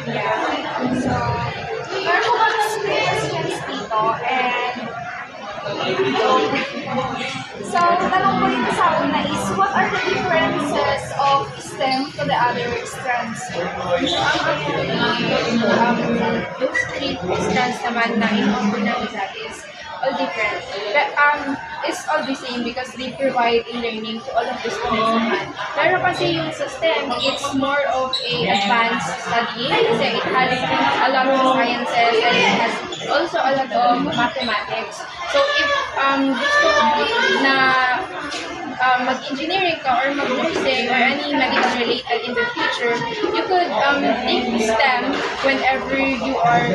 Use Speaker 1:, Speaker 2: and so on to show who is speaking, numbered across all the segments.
Speaker 1: Yeah. So, meron ko ba ng questions dito? And, so, tanong ko dito sa una is, what are the differences of STEM to the other strands?
Speaker 2: Those three strands naman na in-offer ng ISAT is all different. But, it's all the same because they provide e-learning to all of the students naman. Pero kasi yung sa STEM, it's more of a advanced study kasi it has a lot of sciences and it has also a lot of mathematics. So if gusto mo na mag-engineering ka or mag-nursing or any medical related in the future, you could take STEM whenever you are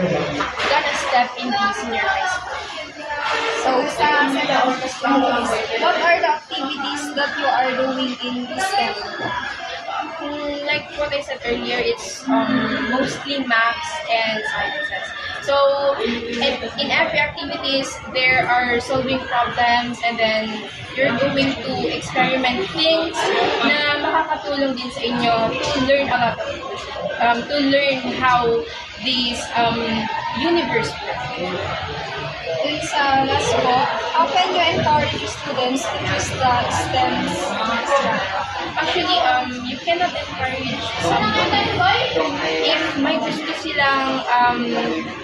Speaker 2: gonna step into senior high school.
Speaker 1: So, sa second question is, what are the activities that you are doing in STEM?
Speaker 2: Like what I said earlier, it's mostly maths and sciences. So, in every activities, there are solving problems and then you're going to experiment things na makakatulong din sa inyo to learn a lot of, to learn how this universe works.
Speaker 1: Dun sa last po, how can you encourage students to choose the STEM strand?
Speaker 2: Actually, you cannot encourage someone if may gusto silang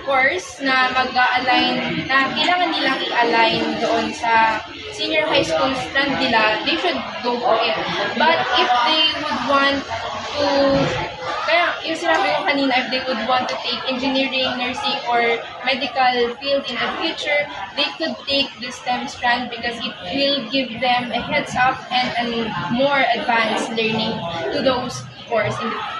Speaker 2: course na mag-align, na kailangan nilang i-align doon sa senior high school strand nila, they should go for it. But if they would want to, kaya yung sinabi ko kanina, if they would want to take engineering, nursing, or medical field in the future, they could take the STEM strand because it will give them a heads up and more advanced learning to those courses in the future.